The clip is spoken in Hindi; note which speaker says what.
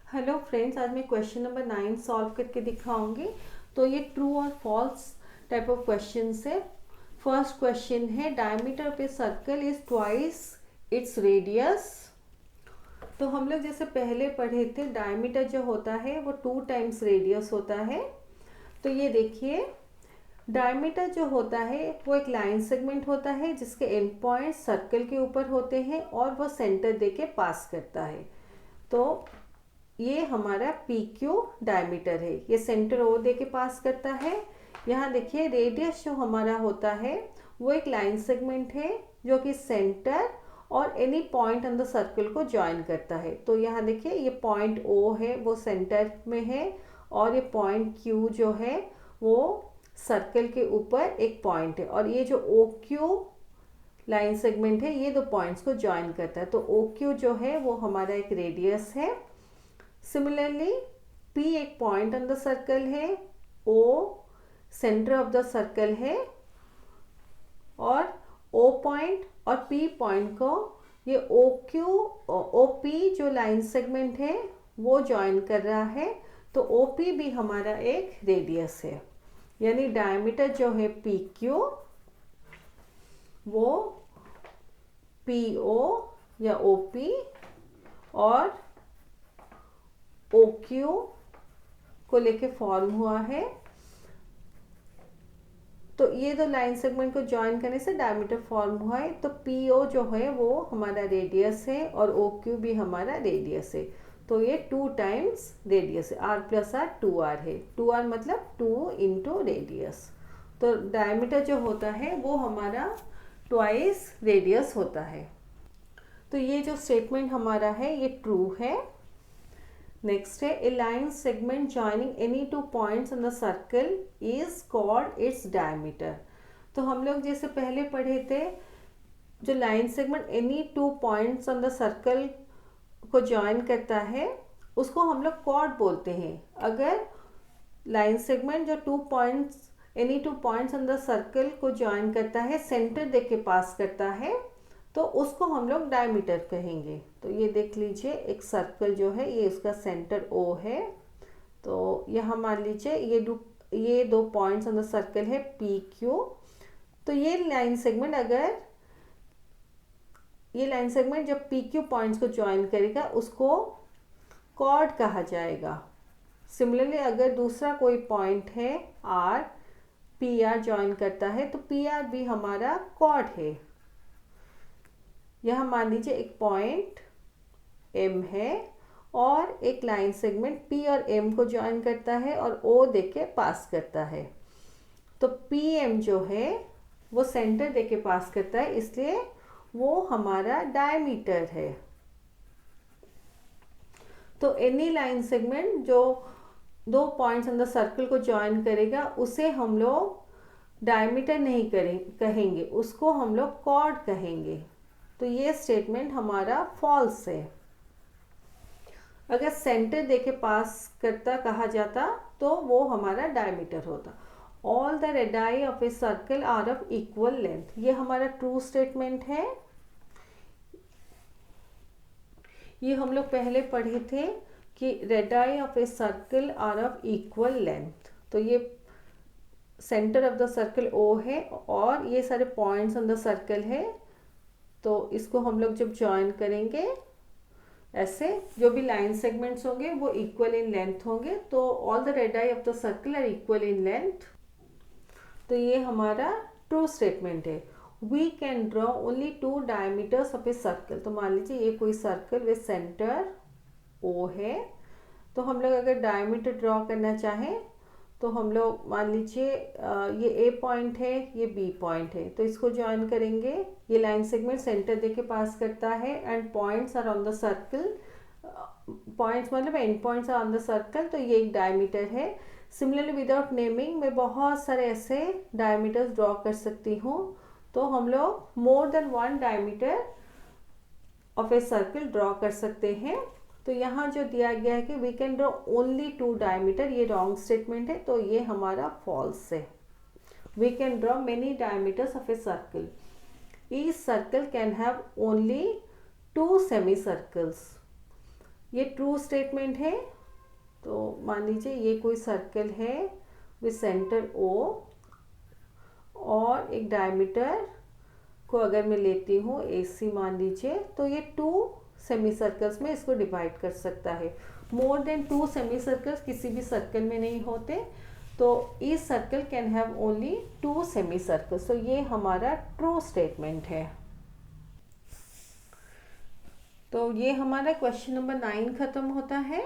Speaker 1: हेलो फ्रेंड्स, आज मैं क्वेश्चन नंबर 9 सॉल्व करके दिखाऊंगी। तो ये ट्रू और फॉल्स टाइप ऑफ क्वेश्चन है। फर्स्ट क्वेश्चन है, diameter of a circle is twice its radius. तो हम लोग जैसे पहले पढ़े थे, डायमीटर जो होता है वो 2 टाइम्स रेडियस होता है। तो ये देखिए, डायमीटर जो होता है वो एक लाइन सेगमेंट होता है जिसके एंड पॉइंट सर्कल के ऊपर होते हैं और वो सेंटर देके पास करता है। तो ये हमारा पी क्यू डायमीटर है, ये सेंटर ओ दे के पास करता है। यहाँ देखिए, रेडियस जो हमारा होता है वो एक लाइन सेगमेंट है जो कि सेंटर और any point on the circle को ज्वाइन करता है। तो यहाँ देखिए, ये पॉइंट ओ है वो सेंटर में है और ये पॉइंट क्यू जो है वो सर्कल के ऊपर एक पॉइंट है, और ये जो ओ क्यू लाइन सेगमेंट है ये दो पॉइंट्स को ज्वाइन करता है। तो ओ क्यू जो है वो हमारा एक रेडियस है। सिमिलरली P एक पॉइंट ऑन द सर्कल है, O centre of the circle है, और O पॉइंट और P पॉइंट को ये OP जो लाइन सेगमेंट है वो ज्वाइन कर रहा है। तो OP भी हमारा एक रेडियस है, यानी डायमीटर जो है PQ वो PO या OP और OQ को लेके फॉर्म हुआ है। तो ये दो लाइन सेगमेंट को ज्वाइन करने से डायमीटर फॉर्म हुआ है। तो PO जो है वो हमारा रेडियस है और OQ भी हमारा रेडियस है। तो ये 2 टाइम्स रेडियस है, R प्लस R 2R है। 2R मतलब 2 इंटू रेडियस। तो डायमीटर जो होता है वो हमारा ट्वाइस रेडियस होता है। तो ये जो स्टेटमेंट हमारा है ये ट्रू है। नेक्स्ट है, a line segment joining any 2 points on the circle is called its diameter. तो हम लोग जैसे पहले पढ़े थे, जो line segment any 2 points on the circle को ज्वाइन करता है उसको हम लोग कॉर्ड बोलते हैं। अगर लाइन सेगमेंट जो 2 points any 2 points on the circle को ज्वाइन करता है, सेंटर देके पास करता है, तो उसको हम लोग डायमीटर कहेंगे। तो ये देख लीजिए, एक सर्कल जो है ये उसका सेंटर O है। तो यहाँ मान लीजिए ये दो पॉइंट्स ऑन द सर्कल है PQ। तो ये लाइन सेगमेंट जब PQ पॉइंट्स को ज्वाइन करेगा उसको कॉर्ड कहा जाएगा। सिमिलरली अगर दूसरा कोई पॉइंट है R, PR ज्वाइन करता है तो PR भी हमारा कॉर्ड है। यहाँ मान लीजिए एक पॉइंट M है और एक लाइन सेगमेंट P और M को ज्वाइन करता है और O देके पास करता है। तो PM जो है वो सेंटर देके पास करता है, इसलिए वो हमारा डायमीटर है। तो एनी लाइन सेगमेंट जो 2 पॉइंट्स ऑन द सर्कल को ज्वाइन करेगा उसे हम लोग डायमीटर नहीं कहेंगे, उसको हम लोग कॉर्ड कहेंगे। तो ये स्टेटमेंट हमारा फॉल्स है। अगर सेंटर देके पास करता कहा जाता तो वो हमारा डायमीटर होता। All the radii of a circle are of equal length, ये हमारा ट्रू स्टेटमेंट है। ये हम लोग पहले पढ़े थे कि radii of a circle are of equal length. तो ये centre of the circle O है और ये सारे पॉइंट्स ऑन द सर्कल है। तो इसको हम लोग जब ज्वाइन करेंगे, ऐसे जो भी लाइन सेगमेंट्स होंगे वो इक्वल इन लेंथ होंगे। तो all the radii of the circle are equal in length. तो ये हमारा ट्रू स्टेटमेंट है। We can draw only 2 diameters of a circle. तो मान लीजिए ये कोई सर्कल विद सेंटर O है। तो हम लोग अगर डायमीटर ड्रॉ करना चाहें तो हम लोग मान लीजिए ये A पॉइंट है, ये B पॉइंट है, तो इसको ज्वाइन करेंगे। ये लाइन सेगमेंट सेंटर देके पास करता है end points are on the circle. Points मतलब end points are on the circle, तो ये एक डायमीटर है। सिमिलरली विदाउट नेमिंग मैं बहुत सारे ऐसे डायमीटर्स ड्रॉ कर सकती हूँ। तो हम लोग more than 1 diameter of a circle draw कर सकते हैं। तो यहाँ जो दिया गया है कि we can draw only 2 diameter, ये रॉन्ग स्टेटमेंट है, तो ये हमारा फॉल्स है। We can draw many diameters of a circle. Each circle can have only 2 semi circles. ये ट्रू स्टेटमेंट है। तो मान लीजिए ये कोई सर्कल है विद सेंटर ओ और एक डायमीटर को अगर मैं लेती हूँ AC मान लीजिए, तो ये 2 सेमी सर्कल्स में इसको डिवाइड कर सकता है। मोर देन 2 सेमी सर्कल्स किसी भी सर्कल में नहीं होते, तो each circle can have only 2 semi circles. तो ये हमारा ट्रू स्टेटमेंट है। तो ये हमारा क्वेश्चन नंबर 9 खत्म होता है।